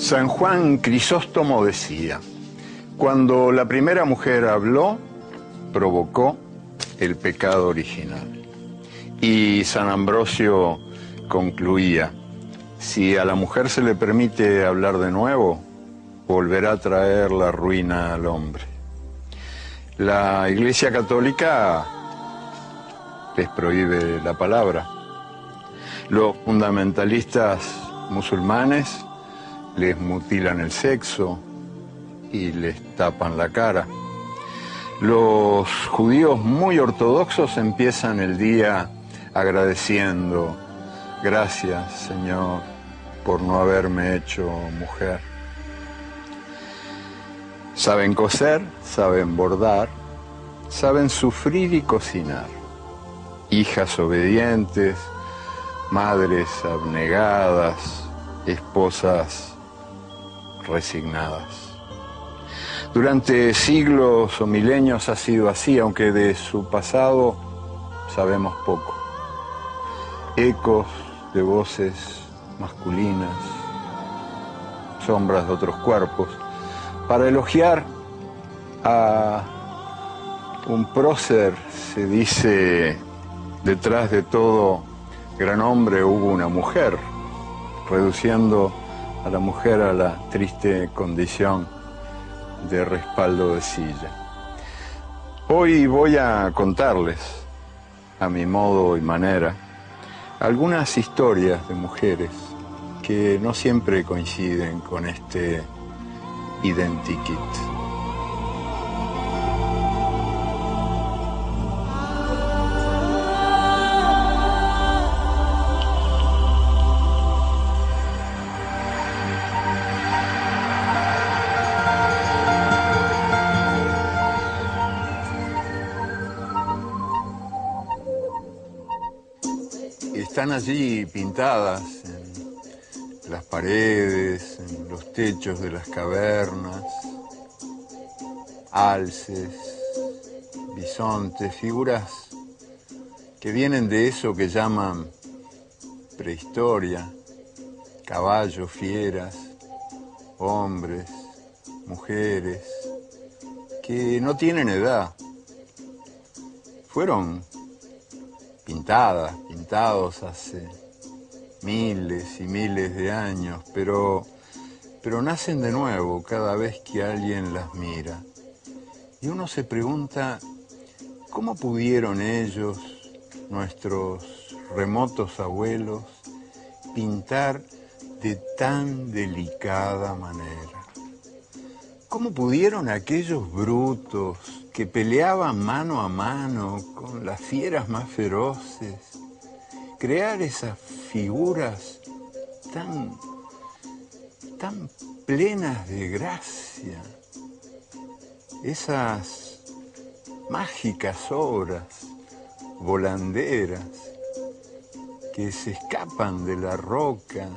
San Juan Crisóstomo decía: cuando la primera mujer habló, provocó el pecado original. Y San Ambrosio concluía: si a la mujer se le permite hablar de nuevo, volverá a traer la ruina al hombre. La Iglesia Católica les prohíbe la palabra. Los fundamentalistas musulmanes les mutilan el sexo y les tapan la cara. Los judíos muy ortodoxos empiezan el día agradeciendo: gracias, Señor, por no haberme hecho mujer. Saben coser, saben bordar, saben sufrir y cocinar. Hijas obedientes, madres abnegadas, esposas resignadas. Durante siglos o milenios ha sido así, aunque de su pasado sabemos poco. Ecos de voces masculinas, sombras de otros cuerpos. Para elogiar a un prócer se dice: detrás de todo gran hombre hubo una mujer, reduciendo a la mujer a la triste condición de respaldo de silla. Hoy voy a contarles, a mi modo y manera, algunas historias de mujeres que no siempre coinciden con este identikit. Están allí pintadas en las paredes, en los techos de las cavernas, alces, bisontes, figuras que vienen de eso que llaman prehistoria: caballos, fieras, hombres, mujeres, que no tienen edad. Fueron pintados hace miles y miles de años, pero nacen de nuevo cada vez que alguien las mira. Y uno se pregunta: ¿cómo pudieron ellos, nuestros remotos abuelos, pintar de tan delicada manera? ¿Cómo pudieron aquellos brutos que peleaban mano a mano con las fieras más feroces crear esas figuras tan plenas de gracia, esas mágicas obras volanderas que se escapan de la roca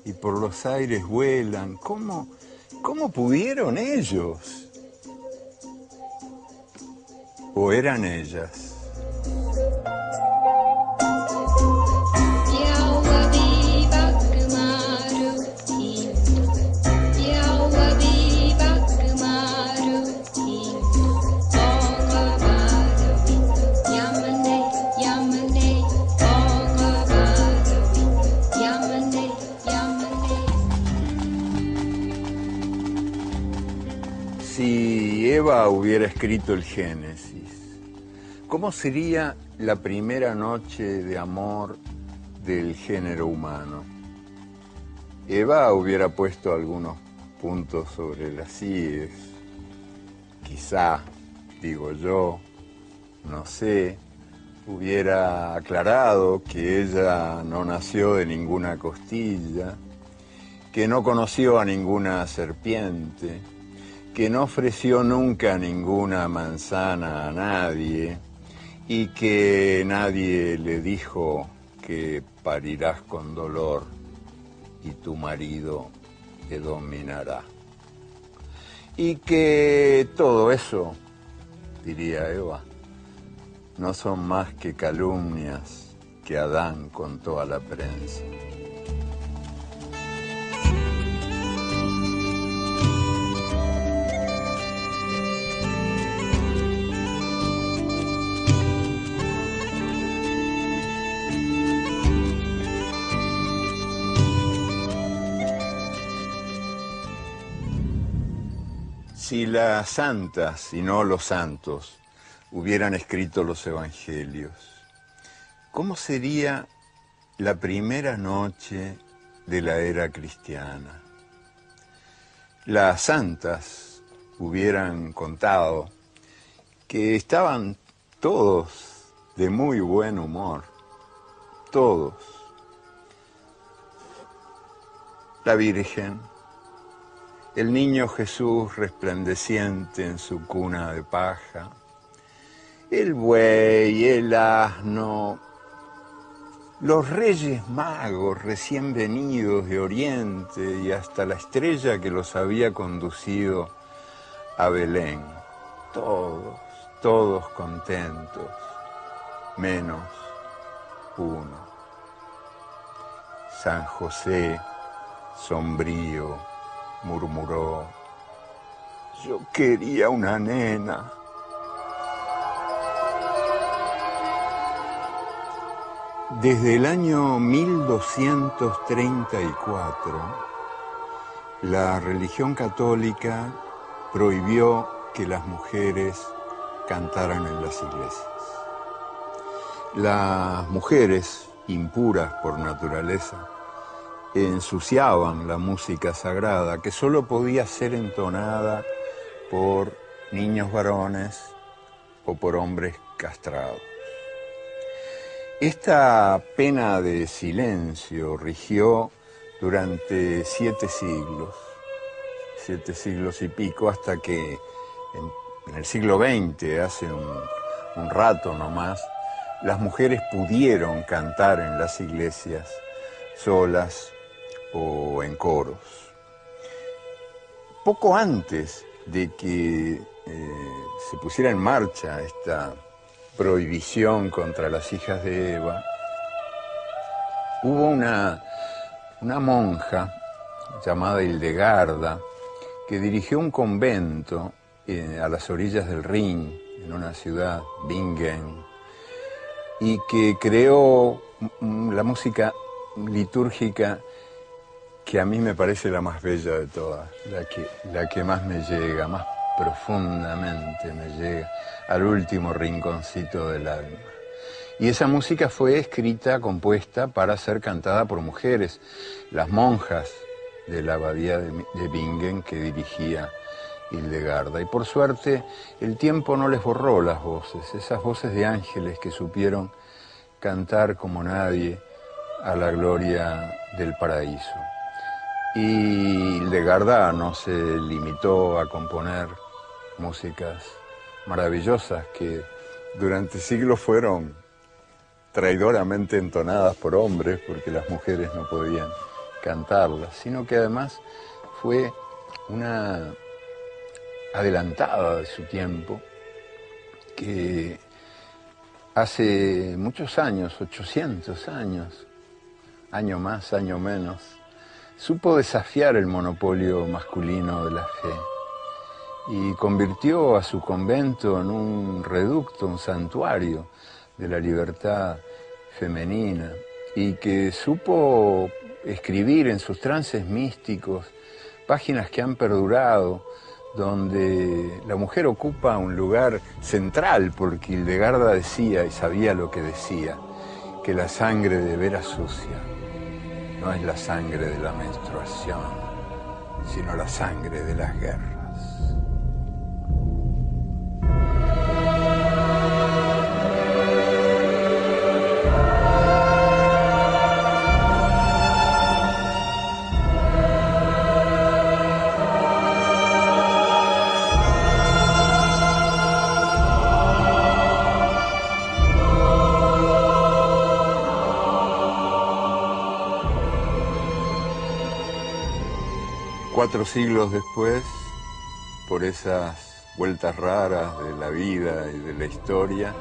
y por los aires vuelan? ¿Cómo pudieron ellos? ¿O eran ellas? Si Eva hubiera escrito el Génesis, ¿cómo sería la primera noche de amor del género humano? Eva hubiera puesto algunos puntos sobre las íes. Quizá, digo yo, no sé, hubiera aclarado que ella no nació de ninguna costilla, que no conoció a ninguna serpiente, que no ofreció nunca ninguna manzana a nadie y que nadie le dijo que parirás con dolor y tu marido te dominará. Y que todo eso, diría Eva, no son más que calumnias que Adán contó a la prensa. Si las santas y no los santos hubieran escrito los evangelios, ¿cómo sería la primera noche de la era cristiana? Las santas hubieran contado que estaban todos de muy buen humor, todos. La Virgen, el niño Jesús resplandeciente en su cuna de paja, el buey, el asno, los reyes magos recién venidos de Oriente y hasta la estrella que los había conducido a Belén. Todos contentos, menos uno. San José, sombrío, murmuró: yo quería una nena. Desde el año 1234, la religión católica prohibió que las mujeres cantaran en las iglesias. Las mujeres, impuras por naturaleza, ensuciaban la música sagrada, que solo podía ser entonada por niños varones o por hombres castrados. Esta pena de silencio rigió durante 7 siglos y pico, hasta que en el siglo XX, hace un rato nomás, las mujeres pudieron cantar en las iglesias solas o en coros. Poco antes de que se pusiera en marcha esta prohibición contra las hijas de Eva, hubo una monja llamada Hildegarda que dirigió un convento a las orillas del Rin, en una ciudad, Bingen, y que creó la música litúrgica que a mí me parece la más bella de todas, la que más me llega, más profundamente me llega al último rinconcito del alma. Y esa música fue escrita, compuesta para ser cantada por mujeres, las monjas de la abadía de Bingen que dirigía Hildegarda. Y por suerte el tiempo no les borró las voces, esas voces de ángeles que supieron cantar como nadie a la gloria del paraíso. Y Hildegarda no se limitó a componer músicas maravillosas que durante siglos fueron traidoramente entonadas por hombres porque las mujeres no podían cantarlas, sino que además fue una adelantada de su tiempo que hace muchos años, 800 años, año más, año menos, supo desafiar el monopolio masculino de la fe y convirtió a su convento en un reducto, un santuario de la libertad femenina, y que supo escribir en sus trances místicos páginas que han perdurado, donde la mujer ocupa un lugar central, porque Hildegarda decía, y sabía lo que decía, que la sangre de veras sucia no es la sangre de la menstruación, sino la sangre de las guerras. Cuatro siglos después, por esas vueltas raras de la vida y de la historia,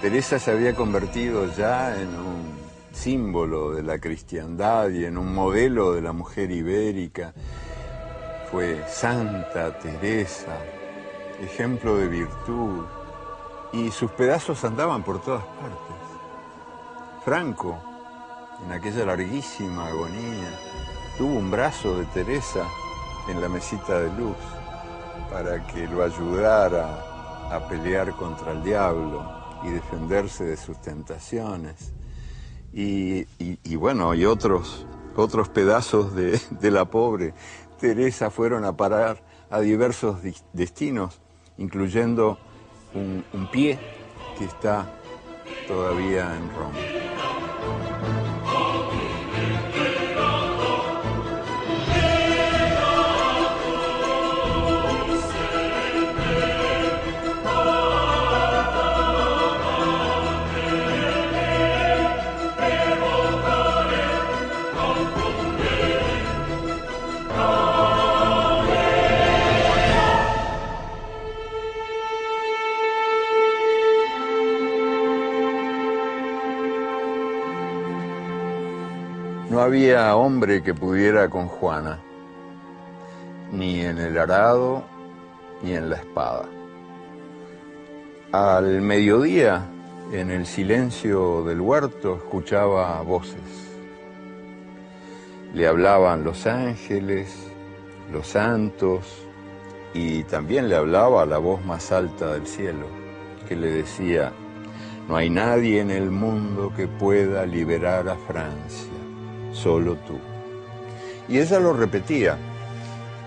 Teresa se había convertido ya en un símbolo de la cristiandad y en un modelo de la mujer ibérica. Fue Santa Teresa, ejemplo de virtud, y sus pedazos andaban por todas partes. Franco, en aquella larguísima agonía, tuvo un brazo de Teresa en la mesita de luz. para que lo ayudara a pelear contra el diablo y defenderse de sus tentaciones. Y bueno, y otros pedazos de la pobre Teresa fueron a parar a diversos destinos, incluyendo un pie que está todavía en Roma. No había hombre que pudiera con Juana, ni en el arado, ni en la espada. Al mediodía, en el silencio del huerto, escuchaba voces. Le hablaban los ángeles, los santos, y también le hablaba la voz más alta del cielo, que le decía: no hay nadie en el mundo que pueda liberar a Francia, solo tú. Y ella lo repetía,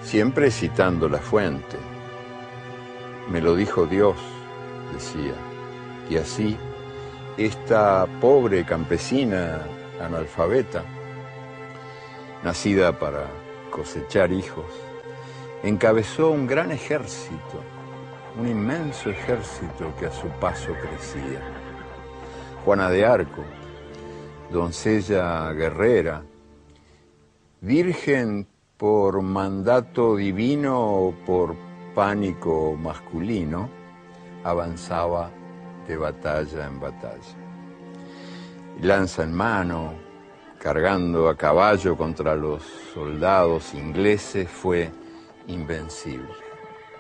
siempre citando la fuente. Me lo dijo Dios, decía. Y así, esta pobre campesina analfabeta, nacida para cosechar hijos, encabezó un gran ejército, un inmenso ejército que a su paso crecía. Juana de Arco, doncella guerrera, virgen por mandato divino o por pánico masculino, avanzaba de batalla en batalla. Lanza en mano, cargando a caballo contra los soldados ingleses, fue invencible,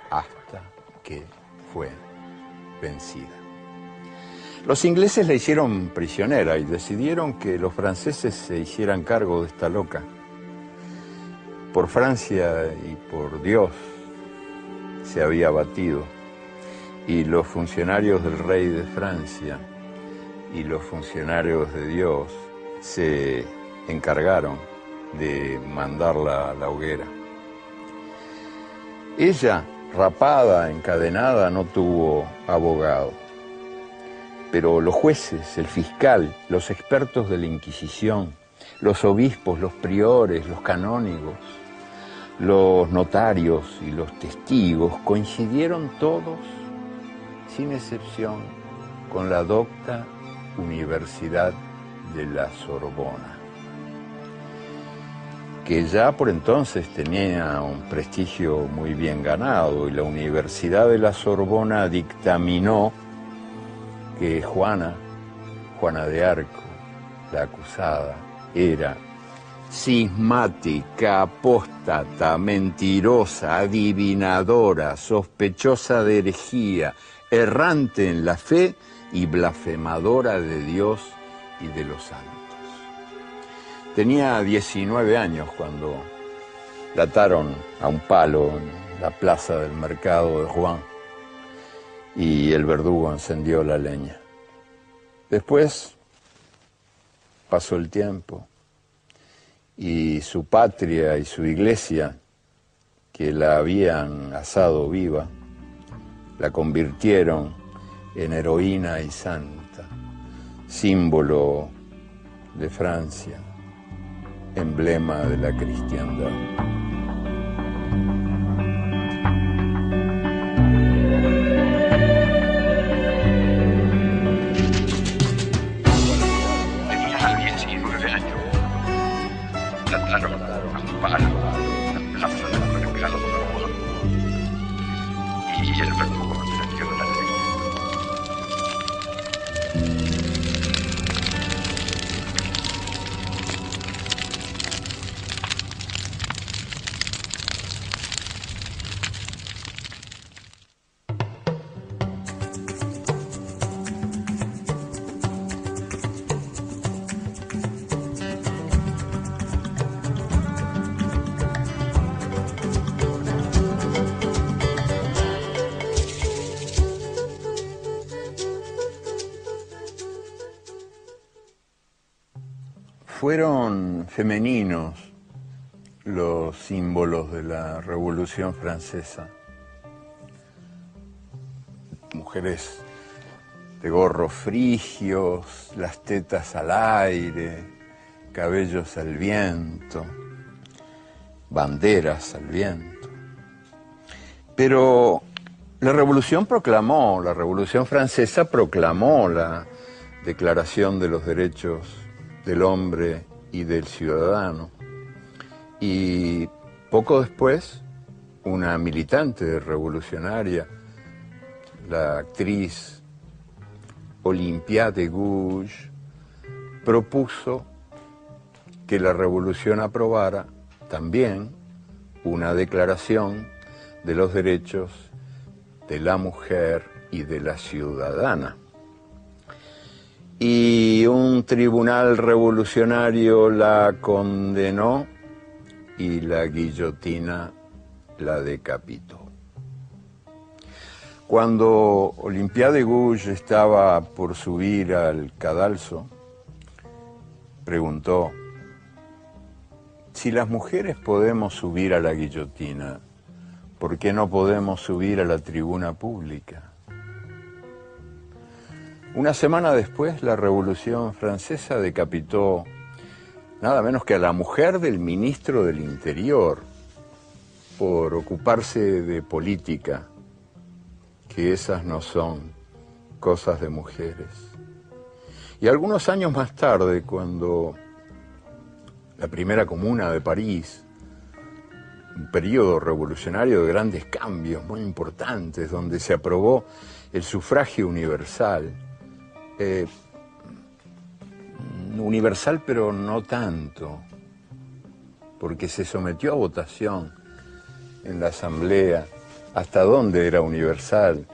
hasta que fue vencida. Los ingleses la hicieron prisionera y decidieron que los franceses se hicieran cargo de esta loca. Por Francia y por Dios se había batido, y los funcionarios del rey de Francia y los funcionarios de Dios se encargaron de mandarla a la hoguera. Ella, rapada, encadenada, no tuvo abogado. Pero los jueces, el fiscal, los expertos de la Inquisición, los obispos, los priores, los canónigos, los notarios y los testigos coincidieron todos, sin excepción, con la docta Universidad de la Sorbona, que ya por entonces tenía un prestigio muy bien ganado, y la Universidad de la Sorbona dictaminó que Juana de Arco, la acusada, era cismática, apóstata, mentirosa, adivinadora, sospechosa de herejía, errante en la fe y blasfemadora de Dios y de los santos. Tenía 19 años cuando la ataron a un palo en la plaza del mercado de Rouen, y el verdugo encendió la leña. Después pasó el tiempo y su patria y su iglesia, que la habían asado viva, la convirtieron en heroína y santa, símbolo de Francia, emblema de la cristiandad. Y el verdugo encendió la leña. Fueron femeninos los símbolos de la Revolución Francesa. Mujeres de gorros frigios, las tetas al aire, cabellos al viento, banderas al viento. Pero la Revolución Francesa proclamó la Declaración de los Derechos del Hombre y del Ciudadano. Y poco después, una militante revolucionaria, la actriz Olympia de Gouges, propuso que la revolución aprobara también una declaración de los derechos de la mujer y de la ciudadana. Y un tribunal revolucionario la condenó y la guillotina la decapitó. Cuando Olympia de Gouges estaba por subir al cadalso, preguntó: si las mujeres podemos subir a la guillotina, ¿por qué no podemos subir a la tribuna pública? Una semana después, la Revolución Francesa decapitó nada menos que a la mujer del ministro del Interior por ocuparse de política, que esas no son cosas de mujeres. Y algunos años más tarde, cuando la primera comuna de París, un periodo revolucionario de grandes cambios muy importantes, donde se aprobó el sufragio universal, universal pero no tanto, porque se sometió a votación en la asamblea hasta dónde era universal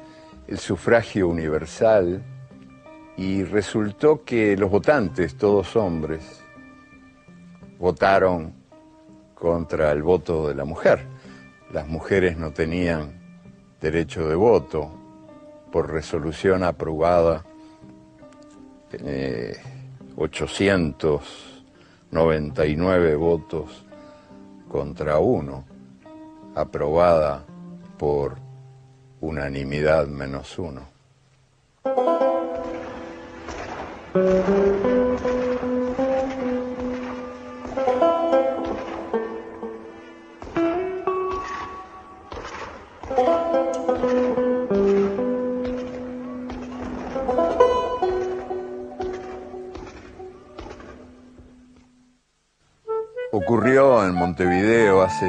el sufragio universal, y resultó que los votantes, todos hombres, votaron contra el voto de la mujer. Las mujeres no tenían derecho de voto por resolución aprobada 899 votos contra 1, aprobada por unanimidad -1. Ocurrió en Montevideo hace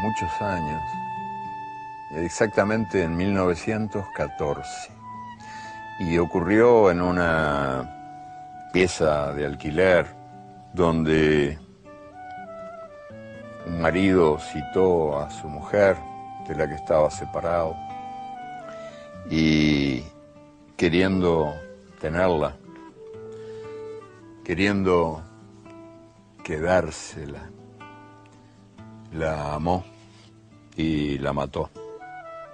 muchos años, exactamente en 1914, y ocurrió en una pieza de alquiler donde un marido citó a su mujer, de la que estaba separado, y queriendo tenerla, queriendo quedársela, la amó y la mató,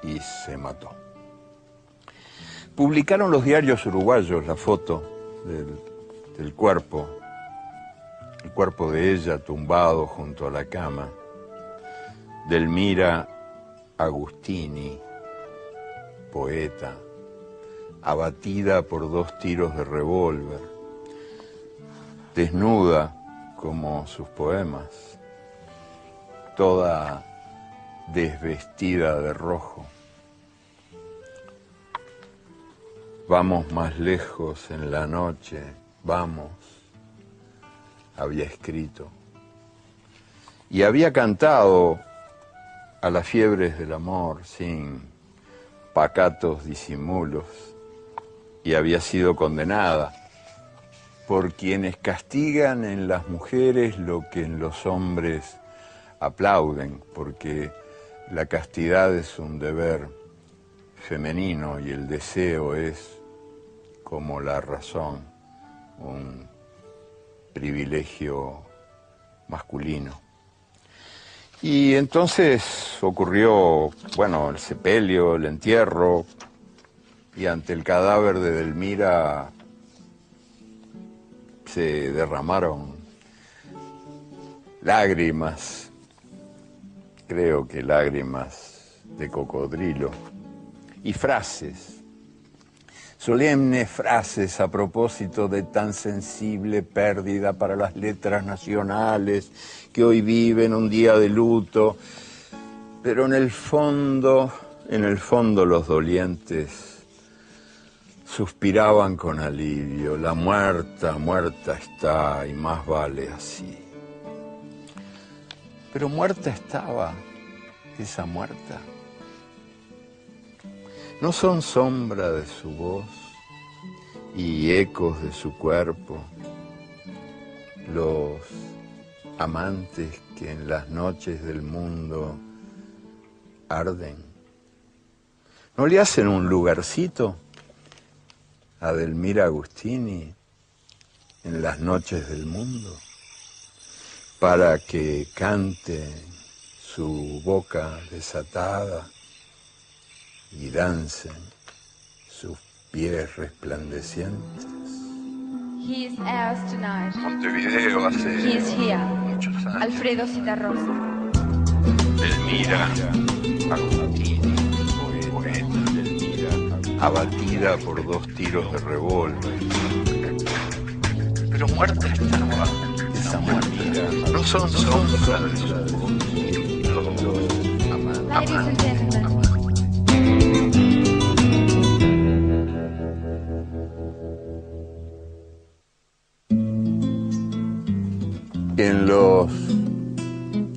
y se mató. Publicaron los diarios uruguayos la foto del cuerpo, el cuerpo de ella tumbado junto a la cama, Delmira Agustini, poeta, abatida por 2 tiros de revólver, desnuda como sus poemas, toda desvestida de rojo. Vamos más lejos en la noche, vamos, había escrito. Y había cantado a las fiebres del amor sin pacatos disimulos, y había sido condenada por quienes castigan en las mujeres lo que en los hombres aplauden, porque la castidad es un deber femenino y el deseo es, como la razón, un privilegio masculino. Y entonces ocurrió, bueno, el sepelio, el entierro, y ante el cadáver de Delmira se derramaron lágrimas, creo que lágrimas de cocodrilo, y frases, solemnes frases a propósito de tan sensible pérdida para las letras nacionales que hoy viven un día de luto, pero en el fondo los dolientes suspiraban con alivio. La muerta, muerta está, y más vale así. Pero muerta estaba esa muerta. ¿No son sombra de su voz y ecos de su cuerpo los amantes que en las noches del mundo arden? ¿No le hacen un lugarcito a Delmira Agustini en las noches del mundo para que cante su boca desatada y dancen sus pies resplandecientes? He is ours tonight. Montevideo hace He is here. muchos años. Alfredo Citarrosa. Delmira Agustini, poeta. Delmira, abatida por 2 tiros de revólver. Pero muerta estaba esa muerta. No son sombras de su voz. Ladies and gentlemen. En los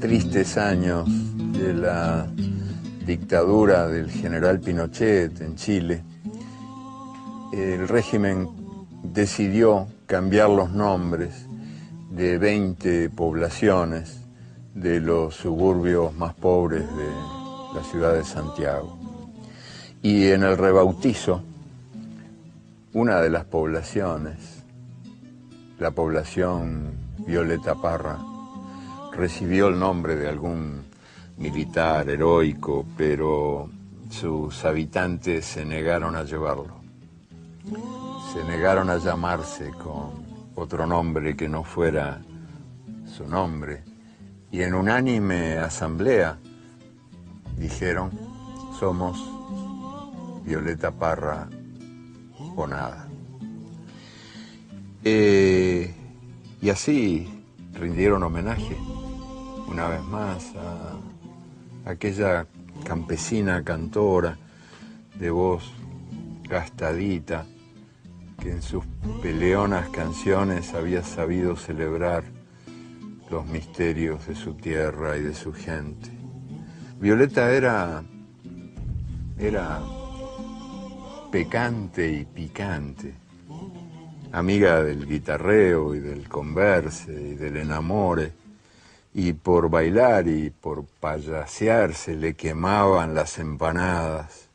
tristes años de la dictadura del general Pinochet en Chile, el régimen decidió cambiar los nombres de 20 poblaciones de los suburbios más pobres de la ciudad de Santiago. Y en el rebautizo, una de las poblaciones, la población Violeta Parra, recibió el nombre de algún militar heroico, pero sus habitantes se negaron a llevarlo. Se negaron a llamarse con otro nombre que no fuera su nombre. Y en unánime asamblea dijeron: somos Violeta Parra o nada. Y así rindieron homenaje una vez más a aquella campesina cantora de voz gastadita que en sus peleonas canciones había sabido celebrar los misterios de su tierra y de su gente. Violeta era pecante y picante, amiga del guitarreo y del converse y del enamore, y por bailar y por payasear se le quemaban las empanadas.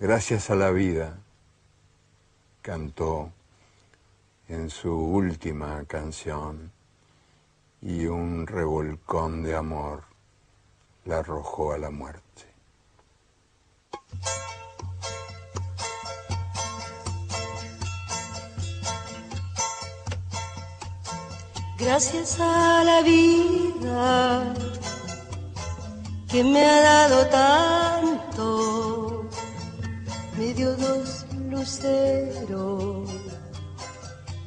Gracias a la vida, cantó en su última canción, y un revolcón de amor la arrojó a la muerte. Gracias a la vida que me ha dado tanto, me dio 2 luceros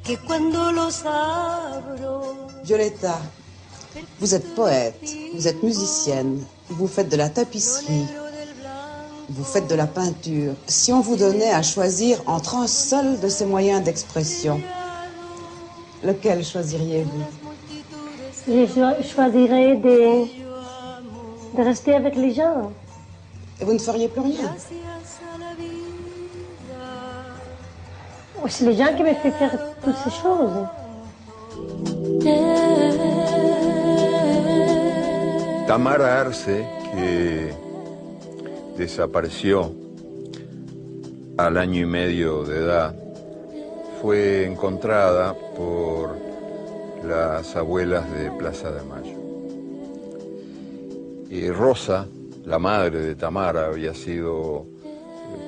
que cuando los abro. Violeta, vous êtes poète, vous êtes musicienne, vous faites de la tapisserie, vous faites de la peinture. Si on vous donnait à choisir entre un seul de ces moyens d'expression, lequel choisiriez-vous? Je choisirais de rester avec les gens. Et vous ne feriez plus rien? C'est les gens qui me font faire toutes ces choses. Tamara Arce, que desapareció al año y medio de edad, fue encontrada por las abuelas de Plaza de Mayo. Y Rosa, la madre de Tamara, había sido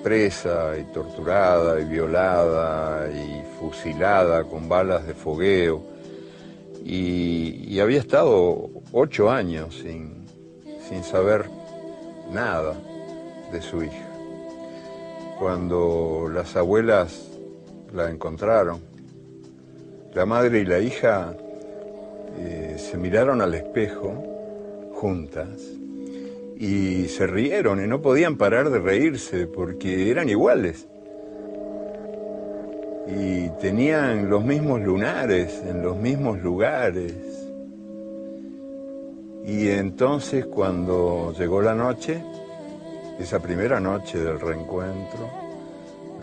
presa y torturada y violada y fusilada con balas de fogueo, y había estado 8 años sin saber nada de su hija. Cuando las abuelas la encontraron, la madre y la hija se miraron al espejo juntas y se rieron y no podían parar de reírse porque eran iguales. Y tenían los mismos lunares en los mismos lugares. Y entonces cuando llegó la noche, esa primera noche del reencuentro,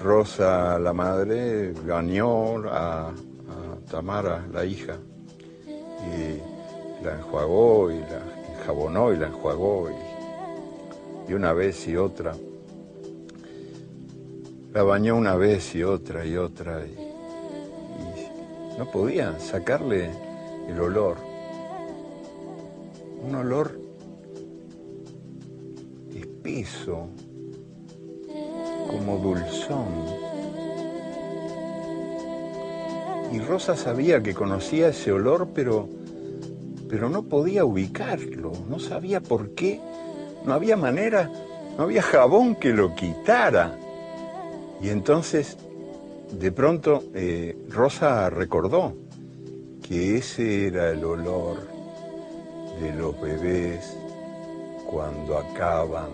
Rosa, la madre, bañó a Tamara, la hija, y la enjuagó y la enjabonó y la enjuagó y una vez y otra. La bañó una vez y otra y otra y no podía sacarle el olor. Un olor espeso, como dulzón. Y Rosa sabía que conocía ese olor, pero no podía ubicarlo, no sabía por qué, no había manera, no había jabón que lo quitara. Y entonces, de pronto, Rosa recordó que ese era el olor de los bebés cuando acaban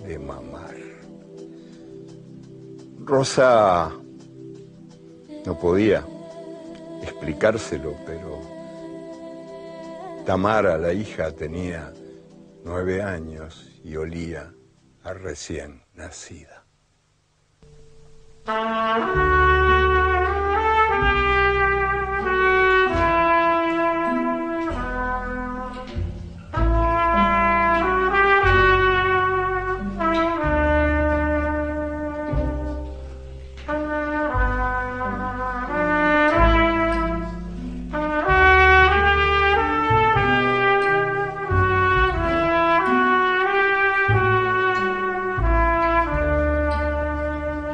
de mamar. Rosa no podía explicárselo, pero Tamara, la hija, tenía 9 años y olía a recién nacida.